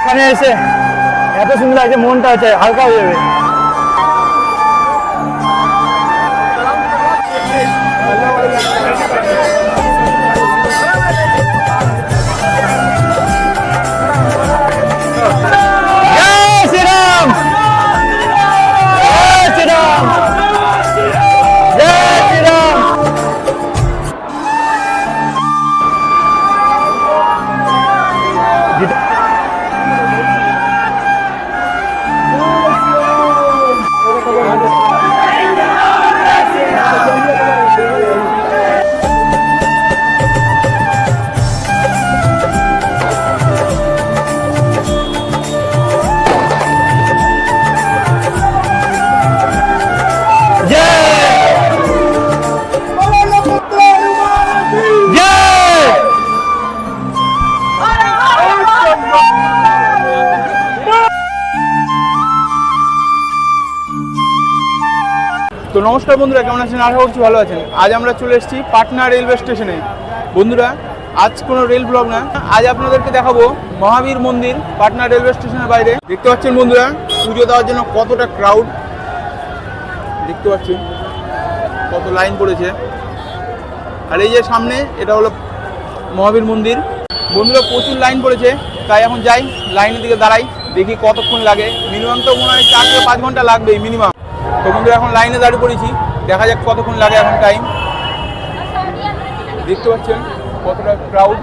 এখানে এসে এত সুন্দর লাগছে, মনটা হচ্ছে হালকা হয়ে যাবে। তো নমস্কার বন্ধুরা, কেমন আছেন? আশা করছি ভালো আছেন। আজ আমরা চলে এসেছি পাটনা রেলওয়ে স্টেশনে। বন্ধুরা, আজ কোনো রেল ব্লগ না, আজ আপনাদেরকে দেখাবো মহাবীর মন্দির পাটনা রেলওয়ে স্টেশনের বাইরে। দেখতে পাচ্ছেন বন্ধুরা, পুজো দেওয়ার জন্য কতটা ক্রাউড দেখতে পাচ্ছেন, কত লাইন পড়েছে। আর এই যে সামনে, এটা হলো মহাবীর মন্দির। বন্ধুরা, প্রচুর লাইন পড়েছে, তাই এখন যাই লাইনের দিকে দাঁড়াই, দেখি কতক্ষণ লাগে। মিনিমাম তো মনে হয় 4 থেকে 5 ঘন্টা লাগবেই মিনিমাম। তো বন্ধুরা, এখন লাইনে দাঁড়িয়ে পড়েছি, দেখা যাক কতক্ষণ লাগে এখন টাইম। দেখতে পাচ্ছেন কতটা ক্রাউড,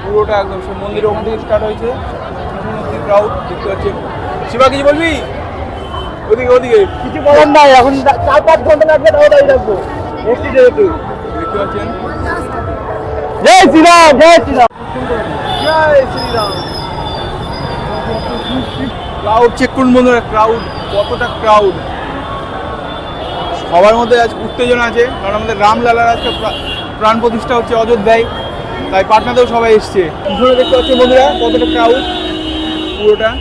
পুরোটা একদম সে মন্দির ওখান থেকে স্টার্ট হয়েছে, ক্রাউড দেখতে পাচ্ছেন। শিবা, কিছু বলবি? ওদিকে ওদিকে কিছু বলার নাই, এখন 4-5 ঘন্টা লাগবে, তাও দাঁড়িয়ে থাকবো একটু যেহেতু। দেখতে পাচ্ছেন। জয় শ্রীরাম, জয় শ্রীরাম, জয় শ্রীরাম। ক্রাউড চেক করুন বন্ধুরা, ক্রাউড কতটা ক্রাউড। সবার মধ্যে আজ উত্তেজনা আছে, কারণ আমাদের রামলালার আজকে প্রাণ প্রতিষ্ঠা হচ্ছে অযোধ্যায়, তাই পাটনাতেও সবাই এসছে। পিছনে দেখতে পাচ্ছেন বন্ধুরা কতটা ক্রাউড, পুরোটা।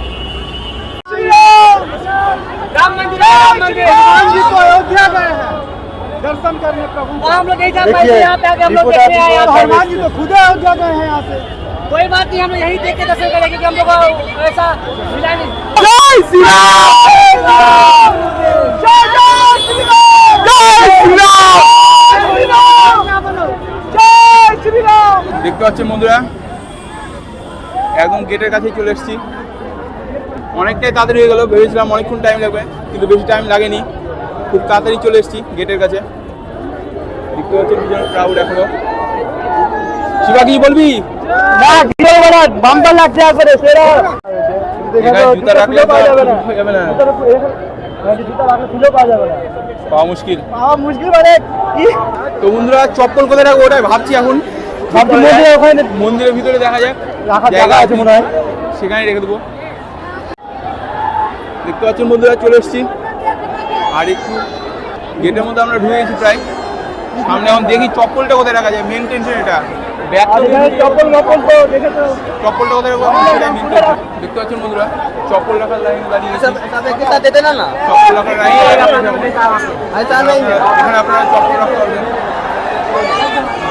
दर्शन करने प्रभु, हम लोग यही पैसे यहाँ पे आके हम लोग देखने आए हैं। हनुमान जी तो खुद अयोध्या गए हैं यहाँ से। कोई बात नहीं, हम लोग यही देख के दर्शन करेंगे, क्योंकि हम लोग को ऐसा मिला नहीं। जय श्री राम, जय श्री राम। দেখতে পাচ্ছেন বন্ধুরা, একদম গেটের কাছেই চলে এসেছি। অনেকটাই তাড়াতাড়ি হয়ে গেল, ভেবেছিলাম অনেকক্ষণ টাইম লাগবে, কিন্তু বেশি টাইম লাগেনি, খুব তাড়াতাড়ি চলে এসেছি গেটের কাছে। দেখতে পাচ্ছেন ভীষণ ক্রাউড এখনো। শিবা, কি বলবি? না কি বলবো না, বাম্পার লাগছে আসলে সেরা। জুতা রাখলে পাওয়া যাবে না, জুতা রাখলে খুলে পাওয়া যাবে না, পাওয়া মুশকিল। পাওয়া মুশকিল মানে কি। তো বন্ধুরা, চপ্পল কোথায় রাখবো ওটাই ভাবছি এখন। ওখানে মন্দিরের ভিতরে দেখা যাক, রাখার জায়গা আছে মনে হয়, সেখানে রেখে দেবো। দেখতে পাচ্ছেন বন্ধুরা, চলে এসেছি। আর একটু গেটের মধ্যে আমরা ঢুকে গেছি প্রায়। সামনে এখন দেখি চপ্পলটা কোথায় রাখা যায়, মেন টেনশন এটা। ব্যাগ চপ্পল তো দেখেছো, চপ্পলটা কোথায় রাখবো সেটাই মেন টেনশন। দেখতে পাচ্ছেন বন্ধুরা, চপ্পল রাখার লাইনে দাঁড়িয়ে গেছি। চপ্পল রাখার লাইনে এখানে আপনারা চপ্পল রাখতে পারবেন।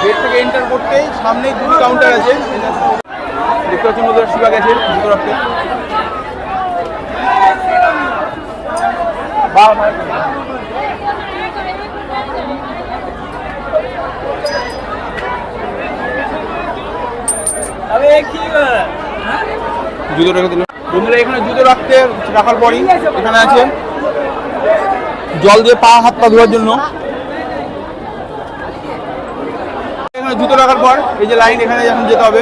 গেট থেকে এন্টার করতেই সামনেই 2 কাউন্টার আছে। দেখতে পাচ্ছেন বন্ধুরা, শিবা গেছে জুতো রাখতে। জুতো রেখে দিল বন্ধুরা। এখানে জুতো রাখার পরই এখানে আছে জল দিয়ে হাত পা ধোয়ার জন্য। এখানে জুতো রাখার পর এই যে লাইন, এখানে এখন যেতে হবে।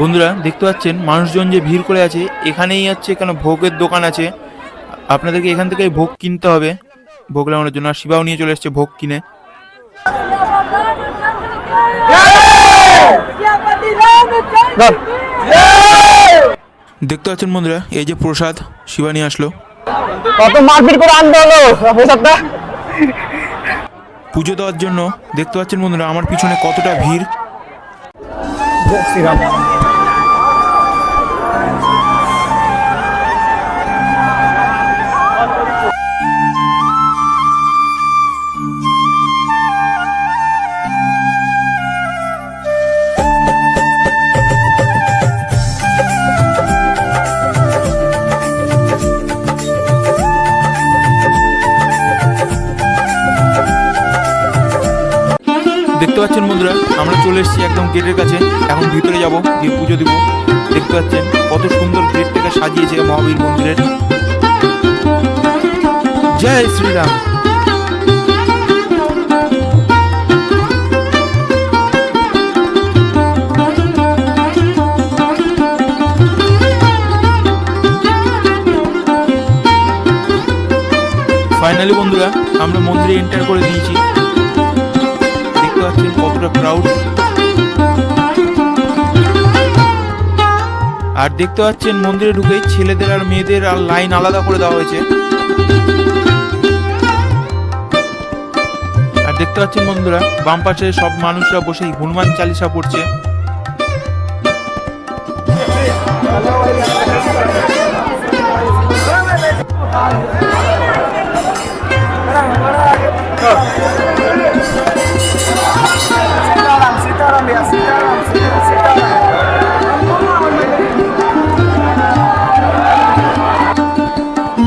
বন্ধুরা, দেখতে পাচ্ছেন মানুষজন যে ভিড় করে আছে, এখানেই হচ্ছে এখানে ভোগের দোকান আছে। আপনাদেরকে এখান থেকে ভোগ কিনতে হবে ভোগ লাগানোর জন্য। আর শিবাও নিয়ে চলে এসছে ভোগ কিনে। দেখতে পাচ্ছেন বন্ধুরা, এই যে প্রসাদ শিবা নিয়ে আসলো। কত মারপিট করে আনতে হলো প্রসাদটা পুজো দেওয়ার জন্য। দেখতে পাচ্ছেন বন্ধুরা, আমার পিছনে কতটা ভিড়। শ্রীরাম। দেখতে পাচ্ছেন বন্ধুরা, আমরা চলে এসেছি একদম গেটের কাছে। এখন ভিতরে যাব, দিয়ে পুজো দিব। দেখতে পাচ্ছেন কত সুন্দর গেটটাকে সাজিয়েছে মহাবীর মন্দিরের। জয় শ্রীরাম। ফাইনালি বন্ধুরা আমরা মন্দিরে এন্টার করে দিয়েছি। দেখতে পাচ্ছেন কতটা ক্রাউড। আর দেখতে পাচ্ছেন মন্দিরে ঢুকেই ছেলেদের আর মেয়েদের আর লাইন আলাদা করে দেওয়া হয়েছে। আর দেখতে পাচ্ছেন বন্ধুরা বাম পাশে সব মানুষরা বসে হনুমান চালিসা পড়ছে।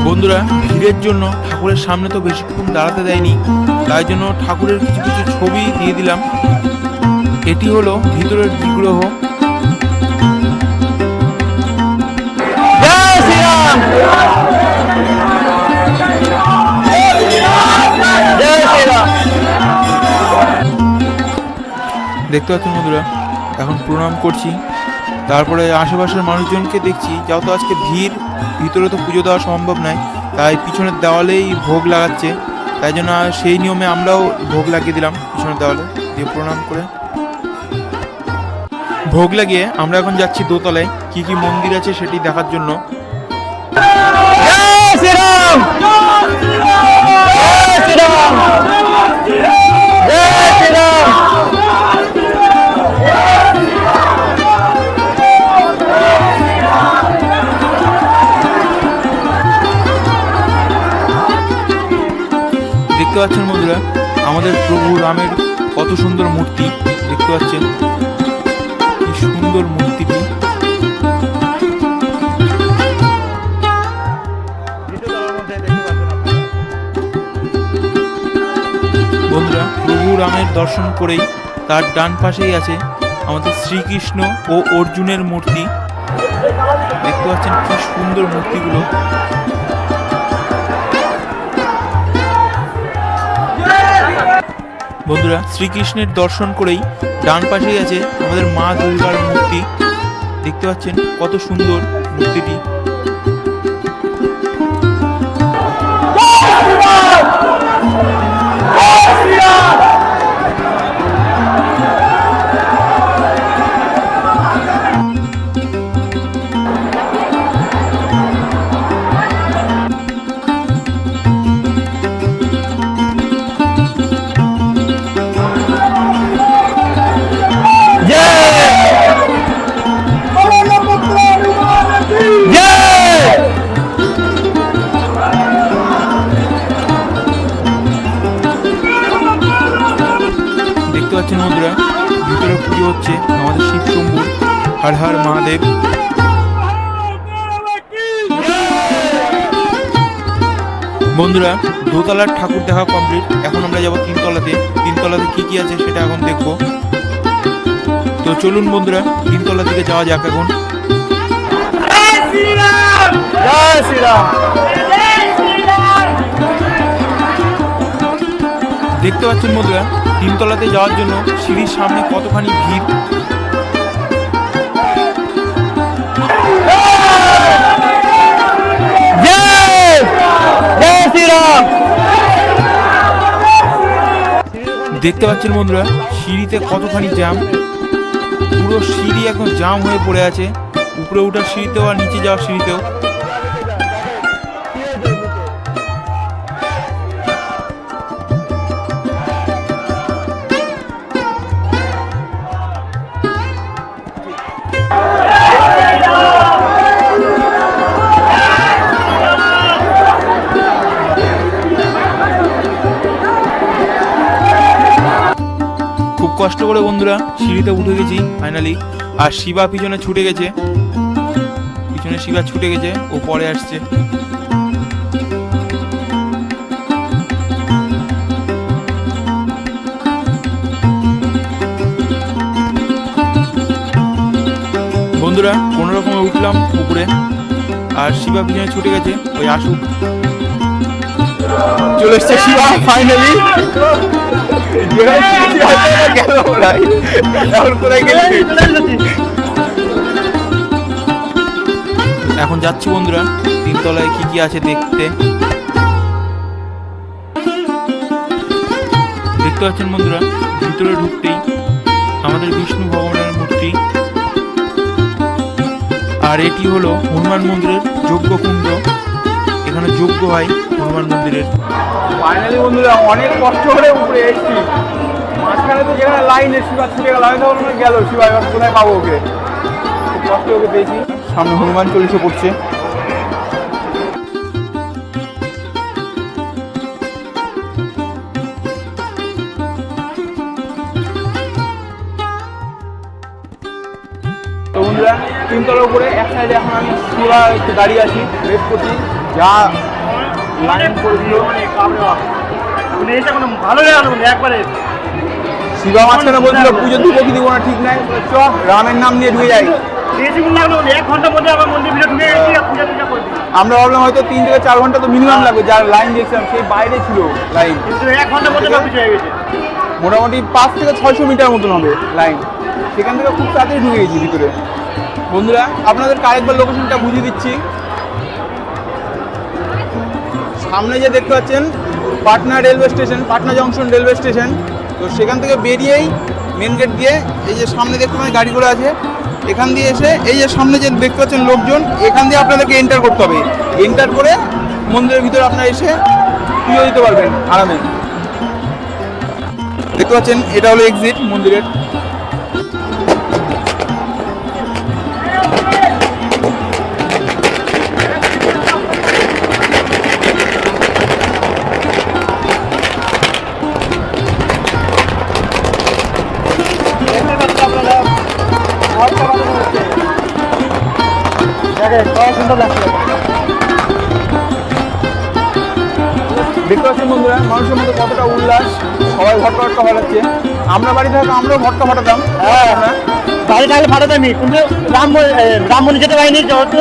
বন্ধুরা ভিড়ের জন্য ঠাকুরের সামনে তো বেশিক্ষণ দাঁড়াতে দেয়নি, তাই জন্য ঠাকুরের কিছু কিছু ছবি দিয়ে দিলাম। এটি হলো ভিতরের বিগ্রহ। জয় শ্রীরাম। জয় শ্রীরাম। দেখতে পাচ্ছেন বন্ধুরা এখন প্রণাম করছি। তারপরে আশেপাশের মানুষজনকে দেখছি, যেহেতু আজকে ভিড়, ভিতরে তো পুজো দেওয়া সম্ভব নয়, তাই পিছনের দেওয়ালেই ভোগ লাগাচ্ছে। তাই জন্য সেই নিয়মে আমরাও ভোগ লাগিয়ে দিলাম পিছনের দেওয়ালে, দিয়ে প্রণাম করে ভোগ লাগিয়ে আমরা এখন যাচ্ছি দোতলায় কি কি মন্দির আছে সেটি দেখার জন্য। জয় শ্রীরাম। জয় শ্রীরাম। জয় শ্রীরাম। দেখতে পাচ্ছেন বন্ধুরা আমাদের প্রভু রামের কত সুন্দর মূর্তি। দেখতে পাচ্ছেন কি সুন্দর মূর্তিটি। বন্ধুরা প্রভু রামের দর্শন করেই তার ডান পাশেই আছে আমাদের শ্রীকৃষ্ণ ও অর্জুনের মূর্তি। দেখতে পাচ্ছেন কি সুন্দর মূর্তিগুলো। বন্ধুরা শ্রীকৃষ্ণের দর্শন করেই ডান পাশেই আছে আমাদের মা দুর্গার মূর্তি। দেখতে পাচ্ছেন কত সুন্দর মূর্তিটি। দেখতে পাচ্ছেন বন্ধুরা ভিতরে পুজো হচ্ছে আমাদের শিব শম্ভুর। হর হর মহাদেব। বন্ধুরা দোতলার ঠাকুর দেখা কমপ্লিট। এখন আমরা যাবো তিনতলাতে। তিনতলাতে কি কি আছে সেটা এখন দেখবো। তো চলুন বন্ধুরা তিনতলা দিকে যাওয়া যাক এখন। জয় শ্রীরাম। দেখতে পাচ্ছেন বন্ধুরা তিনতলাতে যাওয়ার জন্য সিঁড়ির সামনে কতখানি ভিড়। জয় শ্রীরাম। দেখতে পাচ্ছেন বন্ধুরা সিঁড়িতে কতখানি জ্যাম। পুরো সিঁড়ি এখন জাম হয়ে পড়ে আছে। উপরে ওঠার সিঁড়িতেও আর নিচে যাওয়ার সিঁড়িতেও। কষ্ট করে বন্ধুরা সিঁড়িতে উঠে গেছি ফাইনালি। আর শিবা পিছনে ছুটে গেছে, পিছনে শিবা ছুটে গেছে, ও পরে আসছে। বন্ধুরা কোনো রকমে উঠলাম উপরে, আর শিবা পিছনে ছুটে গেছে, ওই আসুক। চলে এসছে শিবা ফাইনালি। এখন কোথায় গেলে? এখন যাচ্ছি বন্ধুরা তিনতলায় কি কি আছে দেখতে। দেখতে পাচ্ছেন বন্ধুরা ভিতরে ঢুকতেই আমাদের বিষ্ণু ভগবানের মূর্তি, আর এটি হলো হনুমান মন্দিরের যজ্ঞ কুণ্ড। এখানে যজ্ঞ হয় হনুমান মন্দিরের। ফাইনালি বন্ধুরা অনেক কষ্ট করে উপরে এসেছি, মাঝখানে তো যেখানে লাইনে শিবা ছুটে গেল, আমি তখন গেল শিবা, এবার কোথায় পাবো ওকে? খুব কষ্ট ওকে পেয়েছি। সামনে হনুমান চল্লিশে পড়ছে। তো বন্ধুরা তিনতলার উপরে এক সাইডে এখন আমি শিবা একটু দাঁড়িয়ে আছি, রেস্ট করছি। যা লাইন করেছিল ভালো লাগে একবারে। শিবা মাঝখানে বলছিল পুজো দিব কি দিব না ঠিক নাই, চ রামের নাম নিয়ে ঢুকে যাই। 1 ঘন্টার মধ্যে আমার মন্দির ভিতরে ঢুকে গেছি, পূজা টুজা করবি। আমরা ভাবলাম হয়তো 3 থেকে 4 ঘন্টা তো মিনিমাম লাগবে, যার লাইন দেখছিলাম সেই বাইরে ছিল লাইন। কিন্তু 1 ঘন্টার মধ্যে কমপ্লিট হয়ে গেছে। মোটামুটি 5 থেকে 600 মিটার মতন হবে লাইন, সেখান থেকে খুব তাড়াতাড়ি ঢুকে গেছি ভিতরে। বন্ধুরা আপনাদেরকে আরেকবার লোকেশনটা বুঝিয়ে দিচ্ছি। সামনে যে দেখতে পাচ্ছেন Patna railway station, Patna junction railway station. তো সেখান থেকে বেরিয়েই মেন গেট দিয়ে এই যে সামনে দেখতে পাচ্ছেন গাড়িগুলো আছে, এখান দিয়ে এসে এই যে সামনে যে দেখতে পাচ্ছেন লোকজন, এখান দিয়ে আপনাদেরকে এন্টার করতে হবে। এন্টার করে মন্দিরের ভিতরে আপনারা এসে পুজো দিতে পারবেন আরামে। দেখতে পাচ্ছেন এটা হলো এক্সিট মন্দিরের। দেখতে পাচ্ছেন বন্ধুরা মানুষের মধ্যে কতটা উল্লাস, সবাই ভটকা ভটকা ফাটাচ্ছে। আমরা বাড়িতে থাকতাম, আমরাও ভটকা ফাটাতাম। হ্যাঁ, বাড়ি থাকলে ফাটাতামই, কিন্তু রাম মন্দির যেতে পারিনি, যেহেতু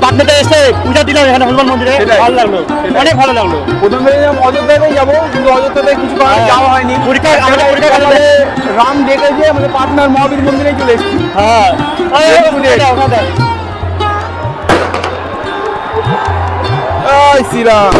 পাটনাতে এসে পূজা দিলাম এখানে হনুমান মন্দিরে। ভালো লাগলো, অনেক ভালো লাগলো। প্রথম ভেবেছিলাম অযোধ্যাতেই যাবো, কিন্তু অযোধ্যাতে কিছু কারণে যাওয়া হয়নি। আমাদের পরীক্ষা রাম ডেকেছে, আমাদের পাটনার মহাবীর মন্দিরেই চলে এসেছি। হ্যাঁ, শ্রীরাম।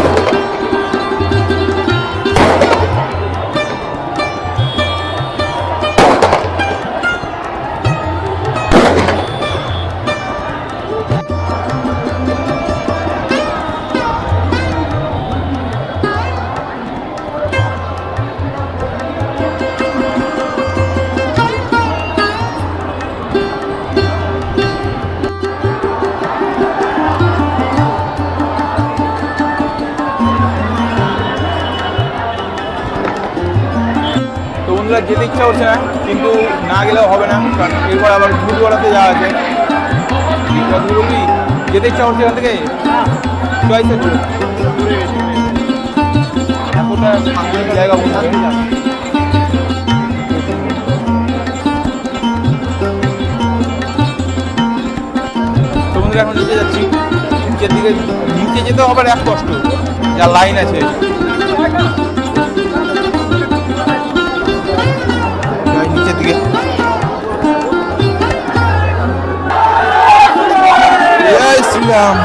যেতে ইচ্ছা হচ্ছে না, কিন্তু না গেলেও হবে না, কারণ এরপর আবার ঘুরওয়ালাতে যাওয়া আছে। বলবি যেতে ইচ্ছা হচ্ছে এখান থেকে চয়েসে এতটা সাংঘাতিক জায়গা বলতে তো বন্ধুরা এখন নিচে যাচ্ছি। নিচের দিকে নিচে যেতে আবার এক কষ্ট, যা লাইন আছে। নিচের দিকে জয় শ্রীরাম।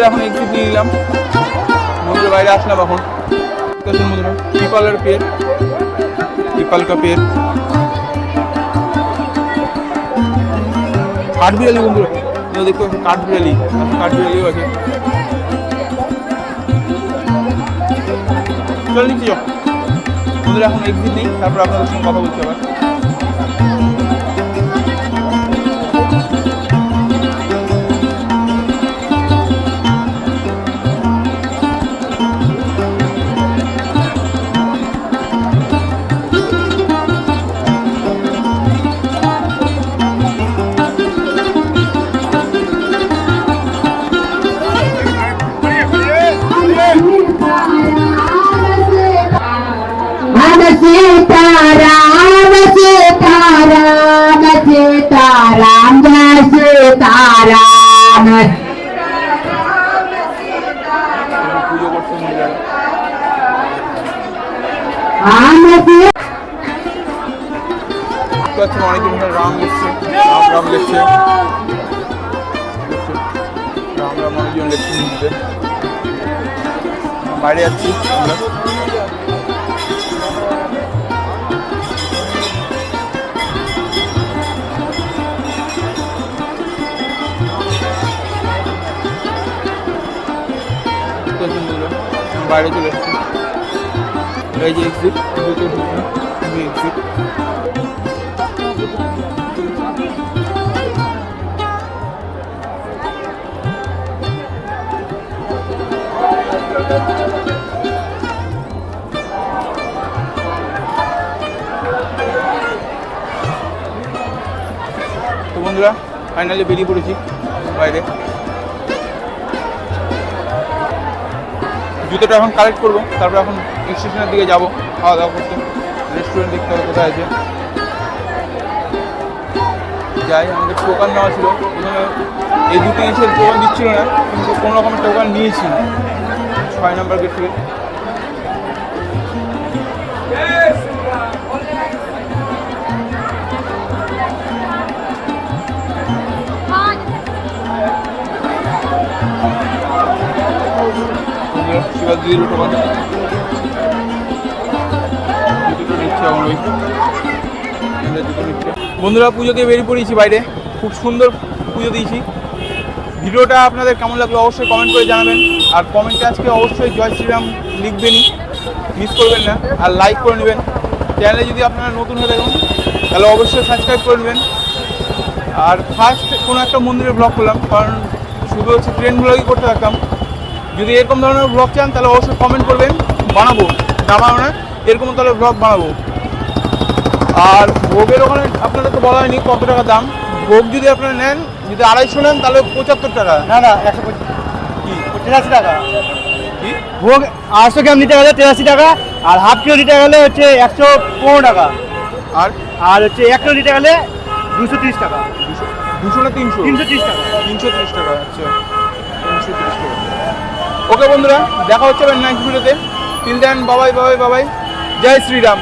বন্ধুরা এখন এক্সিট নিয়ে নিলাম, মন্দিরের বাইরে আসলাম এখন। দেখুন বন্ধুরা, পিপালের পেड़, পিপাল কা পেड़, কাঠবিড়ালি বন্ধুরা, দেখতে পাচ্ছি কাঠবিড়ালি, কাঠবিড়ালিও আছে। চল নিচ্ছি যাও বন্ধুরা, এখন এক্সিট নেই, তারপর আপনাদের সঙ্গে কথা বলছি আবার। सीताराम सीताराम सीताराम जय सीताराम। পুজো করছে মন্দিরে। অনেকদিন ধরে রাম লিখছে, রাম লিখছে, রাম অনেকজন লিখছে মন্দিরে। বাইরে যাচ্ছি আমরা। বাইরে চলে এসেছি, এই যে এক্সিট, এক্সিট। তো বন্ধুরা ফাইনালি বেরিয়ে পড়েছি বাইরে। জুতোটা এখন কালেক্ট করবো, তারপর এখন স্টেশনের দিকে যাবো খাওয়া দাওয়া করতে। রেস্টুরেন্ট দেখতে হবে কোথায় আছে, যাই। আমাদের টোকান নেওয়া ছিল, প্রথমে এই দুটো এসে টোকান দিচ্ছিল না, কিন্তু কোনো রকমের টোকান নিয়েছি 6 নম্বর গেট থেকে। শিবাজির টোকান জুতোটা নিচ্ছে এখন, ওই জুতো নিচ্ছে। বন্ধুরা পুজো দিয়ে বেরিয়ে পড়েছি বাইরে, খুব সুন্দর পুজো দিয়েছি। ভিডিওটা আপনাদের কেমন লাগলো অবশ্যই কমেন্ট করে জানাবেন, আর কমেন্টে আজকে অবশ্যই জয় শ্রীরাম লিখবেনই, মিস করবেন না। আর লাইক করে নেবেন, চ্যানেলে যদি আপনারা নতুন হয়ে থাকেন তাহলে অবশ্যই সাবস্ক্রাইব করে নেবেন। আর ফার্স্ট কোনো একটা মন্দিরের ব্লগ করলাম, কারণ শুধু হচ্ছে ট্রেন ব্লগই করতে থাকতাম। যদি এরকম ধরনের ব্লগ চান তাহলে অবশ্যই কমেন্ট করবেন, বানাবো, নামাবো না, এরকম তাহলে ব্লগ বানাবো। আর ভোগের ওখানে আপনাদের তো বলা হয়নি কত টাকা দাম। ভোগ যদি আপনারা নেন, যদি 250 নেন তাহলে 75 টাকা। না না 185 কি 83 টাকা কি ভোগ। 800 গ্রাম নিতে গেলে 83 টাকা, আর হাফ কিলো নিতে গেলে হচ্ছে 115 টাকা, আর আর হচ্ছে 1 কিলো নিতে গেলে 230 টাকা। 200 না 300? 330 টাকা। 330 টাকা। আচ্ছা 330 টাকা। ওকে বন্ধুরা, দেখা হচ্ছে নেক্সট ভিডিওতে। টিল দেন বাবাই বাবাই বাবাই, জয় শ্রীরাম।